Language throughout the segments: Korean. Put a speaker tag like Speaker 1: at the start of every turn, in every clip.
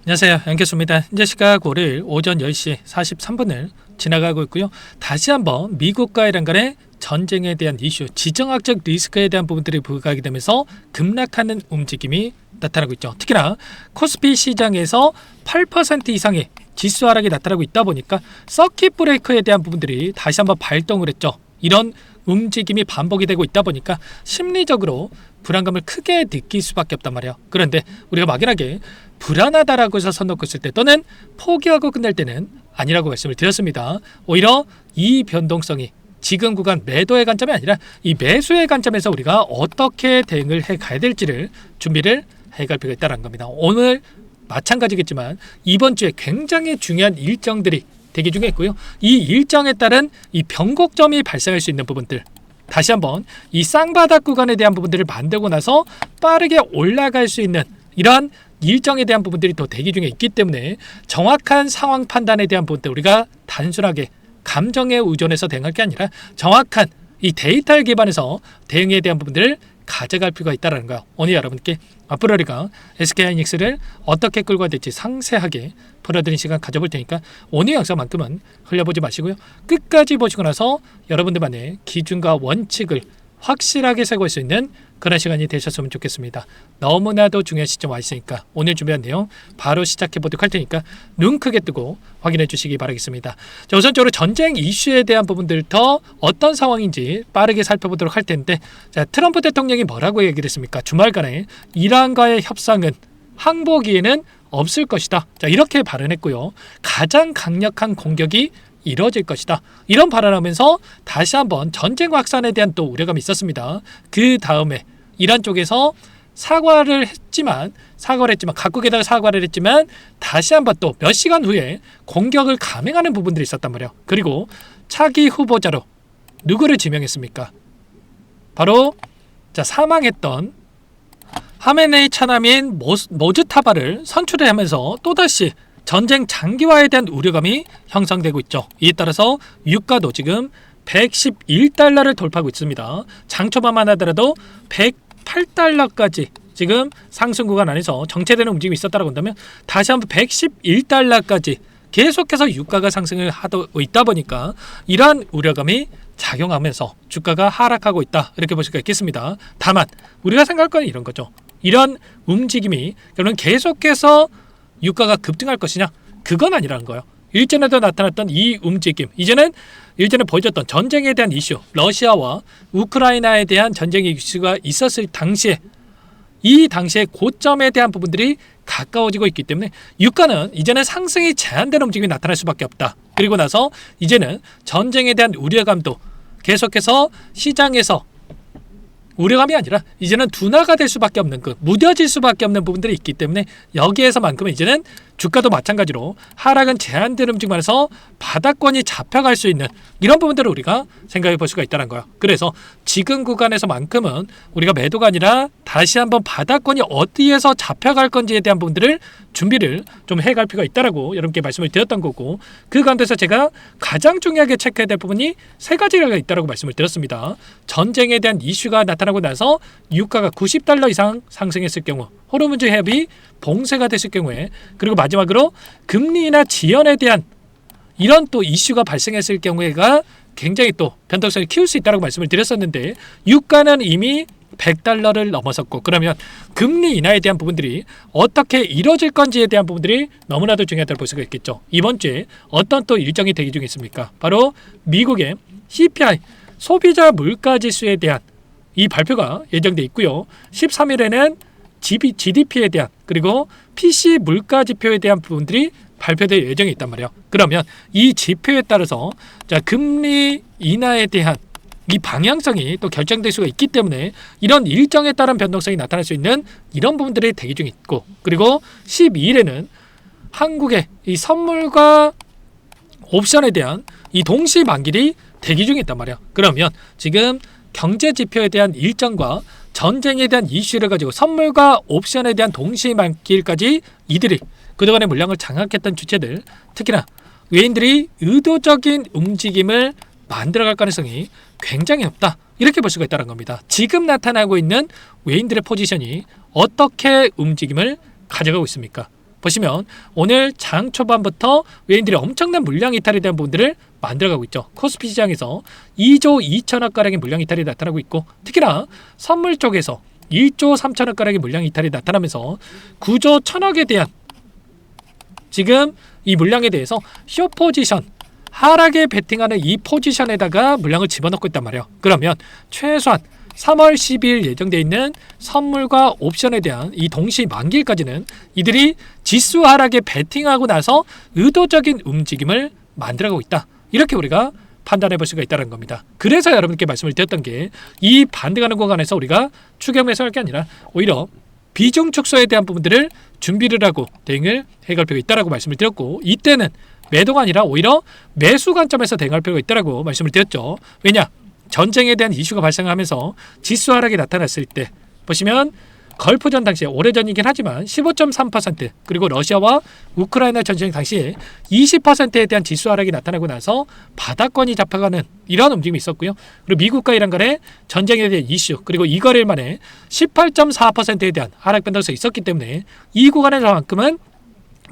Speaker 1: 안녕하세요, 양캐수입니다. 현재 시각 5일 오전 10시 43분을 지나가고 있고요. 다시 한번 미국과 이란 간의 전쟁에 대한 이슈, 지정학적 리스크에 대한 부분들이 부각하게 되면서 급락하는 움직임이 나타나고 있죠. 특히나 코스피 시장에서 8% 이상의 지수 하락이 나타나고 있다 보니까 서킷 브레이커에 대한 부분들이 다시 한번 발동을 했죠. 이런 움직임이 반복이 되고 있다 보니까 심리적으로 불안감을 크게 느낄 수밖에 없단 말이에요. 그런데 우리가 막연하게 불안하다라고 해서 선 놓고 있을 때 또는 포기하고 끝낼 때는 아니라고 말씀을 드렸습니다. 오히려 이 변동성이 지금 구간 매도의 관점이 아니라 이 매수의 관점에서 우리가 어떻게 대응을 해 가야 될지를 준비를 해갈 필요가 있다는 겁니다. 오늘 마찬가지겠지만 이번 주에 굉장히 중요한 일정들이 대기 중에 있고요. 이 일정에 따른 이 변곡점이 발생할 수 있는 부분들, 다시 한번 이 쌍바닥 구간에 대한 부분들을 만들고 나서 빠르게 올라갈 수 있는 이러한 일정에 대한 부분들이 더 대기 중에 있기 때문에 정확한 상황 판단에 대한 부분들, 우리가 단순하게 감정에 의존해서 대응할 게 아니라 정확한 이 데이터에 기반해서 대응에 대한 부분들을 가져갈 필요가 있다는 거예요. 오늘 여러분께 앞으로 우리가 SK하이닉스를 어떻게 끌고 가야 될지 상세하게 풀어드리는 시간 가져볼 테니까 오늘 영상만큼은 흘려보지 마시고요. 끝까지 보시고 나서 여러분들만의 기준과 원칙을 확실하게 세울 수 있는 그런 시간이 되셨으면 좋겠습니다. 너무나도 중요한 시점 와 있으니까 오늘 준비한 내용 바로 시작해 보도록 할 테니까 눈 크게 뜨고 확인해 주시기 바라겠습니다. 자, 우선적으로 전쟁 이슈에 대한 부분들부터 어떤 상황인지 빠르게 살펴보도록 할 텐데, 자, 트럼프 대통령이 뭐라고 얘기를 했습니까? 주말간에 이란과의 협상은 항복기에는 없을 것이다. 자, 이렇게 발언했고요. 가장 강력한 공격이 이뤄질 것이다. 이런 발언하면서 다시 한번 전쟁 확산에 대한 또 우려감이 있었습니다. 그 다음에 이란 쪽에서 사과를 했지만 각국에다가 사과를 했지만 다시 한번 또 몇 시간 후에 공격을 감행하는 부분들이 있었단 말이에요. 그리고 차기 후보자로 누구를 지명했습니까? 바로 사망했던 하메네이 차남인 모즈타바를 선출을 하면서 또다시 전쟁 장기화에 대한 우려감이 형성되고 있죠. 이에 따라서 유가도 지금 111달러를 돌파하고 있습니다. 장초반만 하더라도 108달러까지 지금 상승 구간 안에서 정체되는 움직임이 있었다고 한다면 다시 한번 111달러까지 계속해서 유가가 상승을 하고 있다 보니까 이러한 우려감이 작용하면서 주가가 하락하고 있다, 이렇게 볼 수가 있겠습니다. 다만 우리가 생각할 건 이런 거죠. 이런 움직임이 결국은 계속해서 유가가 급등할 것이냐? 그건 아니라는 거예요. 일전에도 나타났던 이 움직임, 이제는 일전에 보여줬던 전쟁에 대한 이슈, 러시아와 우크라이나에 대한 전쟁 이슈가 있었을 당시에 이 당시의 고점에 대한 부분들이 가까워지고 있기 때문에 유가는 이제는 상승이 제한되는 움직임이 나타날 수밖에 없다. 그리고 나서 이제는 전쟁에 대한 우려감도 계속해서 시장에서 우려감이 아니라 이제는 둔화가 될 수밖에 없는, 무뎌질 수밖에 없는 부분들이 있기 때문에 여기에서만큼은 이제는 주가도 마찬가지로 하락은 제한되는 움직임에서 바닥권이 잡혀갈 수 있는 이런 부분들을 우리가 생각해 볼 수가 있다는 거예요. 그래서 지금 구간에서만큼은 우리가 매도가 아니라 다시 한번 바닥권이 어디에서 잡혀갈 건지에 대한 부분들을 준비를 좀 해갈 필요가 있다라고 여러분께 말씀을 드렸던 거고, 그 가운데서 제가 가장 중요하게 체크해야 될 부분이 세 가지가 있다라고 말씀을 드렸습니다. 전쟁에 대한 이슈가 나타나고 나서 유가가 90달러 이상 상승했을 경우, 호르무즈 해협이 봉쇄가 됐을 경우에, 그리고 마지막으로 금리나 지연에 대한 이런 또 이슈가 발생했을 경우에가 굉장히 또 변동성을 키울 수 있다고 말씀을 드렸었는데, 유가는 이미 100달러를 넘어섰고, 그러면 금리 인하에 대한 부분들이 어떻게 이뤄질 건지에 대한 부분들이 너무나도 중요하다고 볼 수가 있겠죠. 이번 주에 어떤 또 일정이 대기 중에 있습니까? 바로 미국의 CPI, 소비자 물가지수에 대한 이 발표가 예정돼 있고요. 13일에는 GDP에 대한, 그리고 PC 물가 지표에 대한 부분들이 발표될 예정이 있단 말이에요. 그러면 이 지표에 따라서 금리 인하에 대한 이 방향성이 또 결정될 수가 있기 때문에 이런 일정에 따른 변동성이 나타날 수 있는 이런 부분들이 대기 중에 있고, 그리고 12일에는 한국의 이 선물과 옵션에 대한 이 동시 만기일이 대기 중에 있단 말이에요. 그러면 지금 경제 지표에 대한 일정과 전쟁에 대한 이슈를 가지고 선물과 옵션에 대한 동시 만기일까지 이들이 그동안의 물량을 장악했던 주체들, 특히나 외인들이 의도적인 움직임을 만들어갈 가능성이 굉장히 높다, 이렇게 볼 수가 있다는 겁니다. 지금 나타나고 있는 외인들의 포지션이 어떻게 움직임을 가져가고 있습니까? 보시면 오늘 장 초반부터 외인들이 엄청난 물량 이탈에 대한 부분들을 만들어가고 있죠. 코스피 시장에서 2조 2천억 가량의 물량 이탈이 나타나고 있고, 특히나 선물 쪽에서 1조 3천억 가량의 물량 이탈이 나타나면서 9조 1천억에 대한 지금 이 물량에 대해서 쇼 포지션, 하락에 베팅하는 이 포지션에다가 물량을 집어넣고 있단 말이에요. 그러면 최소한 3월 12일 예정되어 있는 선물과 옵션에 대한 이 동시 만기일까지는 이들이 지수 하락에 베팅하고 나서 의도적인 움직임을 만들어가고 있다. 이렇게 우리가 판단해 볼 수가 있다는 겁니다. 그래서 여러분께 말씀을 드렸던 게 이 반등하는 구간에서 우리가 추격 매수할 게 아니라 오히려 비중 축소에 대한 부분들을 준비를 하고 대응을 해갈 필요가 있다라고 말씀을 드렸고, 이때는 매도가 아니라 오히려 매수 관점에서 대응할 필요가 있다라고 말씀을 드렸죠. 왜냐? 전쟁에 대한 이슈가 발생하면서 지수 하락이 나타났을 때 보시면 걸프전 당시에 오래전이긴 하지만 15.3% 그리고 러시아와 우크라이나 전쟁 당시에 20%에 대한 지수 하락이 나타나고 나서 바닥권이 잡혀가는 이런 움직임이 있었고요. 그리고 미국과 이란 간의 전쟁에 대한 이슈 그리고 이 거래일 만에 18.4%에 대한 하락 변동성이 있었기 때문에 이 구간에서만큼은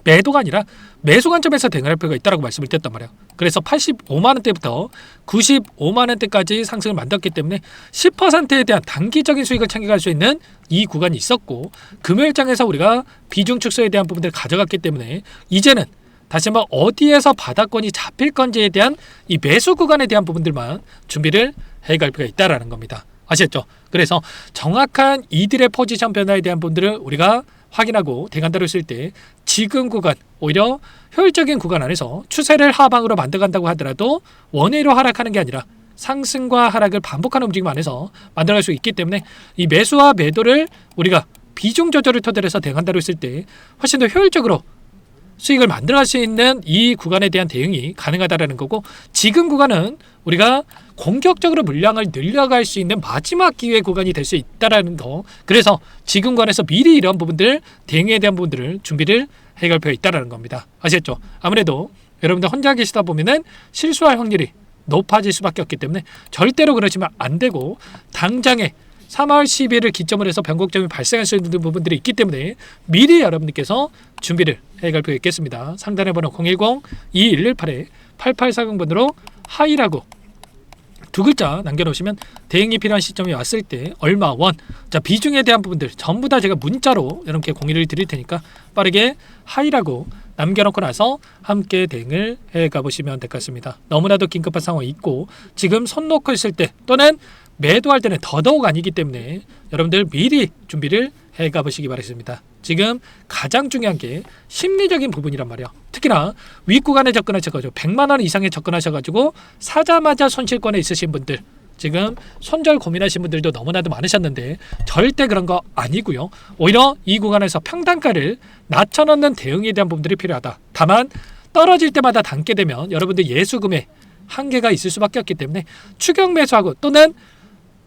Speaker 1: 매도가 아니라 매수 관점에서 대응할 필요가 있다고 말씀을 드렸단 말이에요. 그래서 85만원대부터 95만원대까지 상승을 만들었기 때문에 10%에 대한 단기적인 수익을 챙겨갈 수 있는 이 구간이 있었고, 금요일장에서 우리가 비중 축소에 대한 부분들을 가져갔기 때문에 이제는 다시 한번 어디에서 바닥권이 잡힐 건지에 대한 이 매수 구간에 대한 부분들만 준비를 해갈 필요가 있다는 겁니다. 아시겠죠? 그래서 정확한 이들의 포지션 변화에 대한 부분들을 우리가 확인하고 대간다로 쓸 때 지금 구간, 오히려 효율적인 구간 안에서 추세를 하방으로 만들어간다고 하더라도 원회로 하락하는 게 아니라 상승과 하락을 반복하는 움직임 안에서 만들어갈 수 있기 때문에 이 매수와 매도를 우리가 비중 조절을 토대로 해서 대간다로 쓸 때 훨씬 더 효율적으로 수익을 만들어갈 수 있는 이 구간에 대한 대응이 가능하다는 거고, 지금 구간은 우리가 공격적으로 물량을 늘려갈 수 있는 마지막 기회 구간이 될 수 있다는 거. 그래서 지금 구간에서 미리 이런 부분들, 대응에 대한 부분들을 준비를 해갈 필요가 있다는 겁니다. 아시겠죠? 아무래도 여러분들 혼자 계시다 보면은 실수할 확률이 높아질 수밖에 없기 때문에 절대로 그러시면 안 되고, 당장에 3월 10일을 기점으로 해서 변곡점이 발생할 수 있는 부분들이 있기 때문에 미리 여러분들께서 준비를 해갈 필요가 있겠습니다. 상단의 번호 010-2118-8840번으로 하이라고 두 글자 남겨놓으시면 대응이 필요한 시점이 왔을 때 얼마 원, 자 비중에 대한 부분들 전부 다 제가 문자로 여러분께 공유를 드릴 테니까 빠르게 하이라고 남겨놓고 나서 함께 대응을 해가 보시면 될 것 같습니다. 너무나도 긴급한 상황이 있고 지금 손 놓고 있을 때 또는 매도할 때는 더더욱 아니기 때문에 여러분들 미리 준비를 해가 보시기 바라겠습니다. 지금 가장 중요한 게 심리적인 부분이란 말이에요. 특히나 윗구간에 접근하셔가지고 100만원 이상에 접근하셔가지고 사자마자 손실권에 있으신 분들, 지금 손절 고민하신 분들도 너무나도 많으셨는데 절대 그런 거 아니고요. 오히려 이 구간에서 평단가를 낮춰놓는 대응에 대한 부분들이 필요하다. 다만 떨어질 때마다 담게 되면 여러분들 예수금에 한계가 있을 수밖에 없기 때문에 추격 매수하고 또는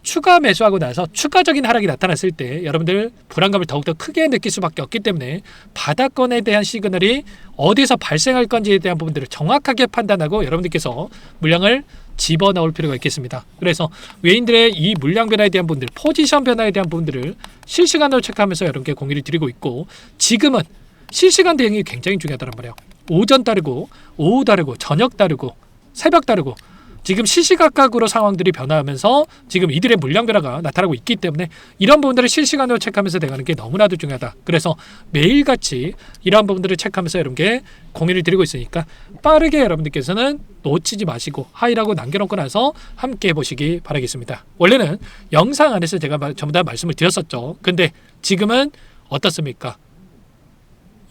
Speaker 1: 추가 매수하고 나서 추가적인 하락이 나타났을 때 여러분들 불안감을 더욱더 크게 느낄 수밖에 없기 때문에 바닥권에 대한 시그널이 어디서 발생할 건지에 대한 부분들을 정확하게 판단하고 여러분들께서 물량을 집어넣을 필요가 있겠습니다. 그래서 외인들의 이 물량 변화에 대한 부분들, 포지션 변화에 대한 부분들을 실시간으로 체크하면서 여러분께 공유를 드리고 있고, 지금은 실시간 대응이 굉장히 중요하단 말이에요. 오전 다르고 오후 다르고 저녁 다르고 새벽 다르고 지금 시시각각으로 상황들이 변화하면서 지금 이들의 물량 변화가 나타나고 있기 때문에 이런 부분들을 실시간으로 체크하면서 대응하는 게 너무나도 중요하다. 그래서 매일같이 이러한 부분들을 체크하면서 여러분께 공유를 드리고 있으니까 빠르게 여러분들께서는 놓치지 마시고 하이라고 남겨놓고 나서 함께 해보시기 바라겠습니다. 원래는 영상 안에서 제가 전부 다 말씀을 드렸었죠. 근데 지금은 어떻습니까?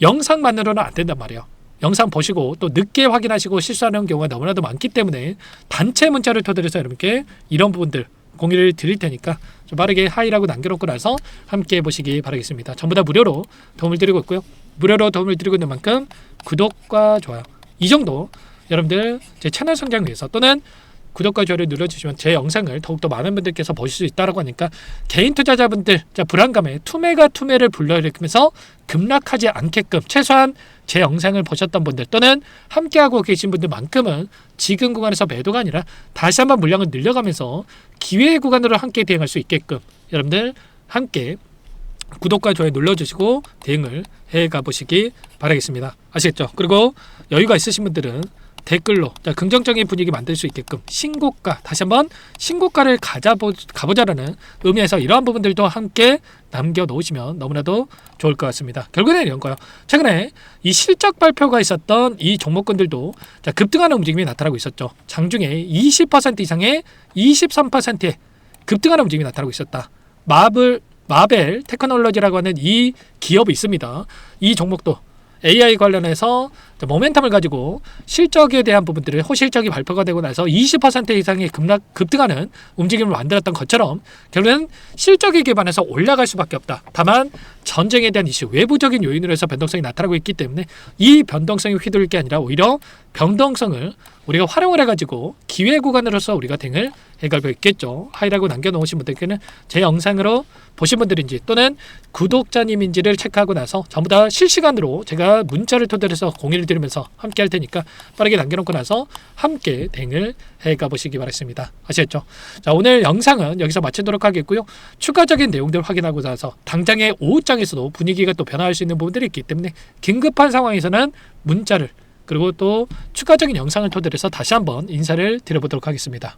Speaker 1: 영상만으로는 안 된단 말이에요. 영상 보시고 또 늦게 확인하시고 실수하는 경우가 너무나도 많기 때문에 단체 문자를 토대로 해서 여러분께 이런 부분들 공유를 드릴 테니까 좀 빠르게 하이라고 남겨놓고 나서 함께 해보시기 바라겠습니다. 전부 다 무료로 도움을 드리고 있고요. 무료로 도움을 드리고 있는 만큼 구독과 좋아요 이 정도 여러분들 제 채널 성장 위해서 또는 구독과 좋아요를 눌러주시면 제 영상을 더욱더 많은 분들께서 보실 수 있다고 하니까 개인 투자자분들 불안감에 투매를 불러일으키면서 급락하지 않게끔 최소한 제 영상을 보셨던 분들 또는 함께하고 계신 분들만큼은 지금 구간에서 매도가 아니라 다시 한번 물량을 늘려가면서 기회의 구간으로 함께 대응할 수 있게끔 여러분들 함께 구독과 좋아요 눌러주시고 대응을 해가 보시기 바라겠습니다. 아시겠죠? 그리고 여유가 있으신 분들은 댓글로 긍정적인 분위기 만들 수 있게끔 신고가, 다시 한번 신고가를 가보자라는 의미에서 이러한 부분들도 함께 남겨놓으시면 너무나도 좋을 것 같습니다. 결국에는 이런 거예요. 최근에 이 실적 발표가 있었던 이 종목군들도 급등하는 움직임이 나타나고 있었죠. 장중에 20% 이상의 23%의 급등하는 움직임이 나타나고 있었다. 마벨 테크놀로지라고 하는 이 기업이 있습니다. 이 종목도 AI 관련해서 모멘텀을 가지고 실적에 대한 부분들을 호실적이 발표가 되고 나서 20% 이상의 급등하는 움직임을 만들었던 것처럼 결국은 실적에 기반해서 올라갈 수밖에 없다. 다만 전쟁에 대한 이슈, 외부적인 요인으로 해서 변동성이 나타나고 있기 때문에 이 변동성이 휘둘릴 게 아니라 오히려 변동성을 우리가 활용을 해가지고 기회 구간으로서 우리가 대응을 해갈 수 있겠죠. 하이라고 남겨놓으신 분들께는 제 영상으로 보신 분들인지 또는 구독자님인지를 체크하고 나서 전부 다 실시간으로 제가 문자를 토대로 해서 공유를 드리면서 함께 할 테니까 빠르게 남겨놓고 나서 함께 대응을 해가 보시기 바랍니다. 아시겠죠? 자, 오늘 영상은 여기서 마치도록 하겠고요. 추가적인 내용들 확인하고 나서 당장의 오후장에서도 분위기가 또 변화할 수 있는 부분들이 있기 때문에 긴급한 상황에서는 문자를 그리고 또 추가적인 영상을 토대로 해서 다시 한번 인사를 드려보도록 하겠습니다.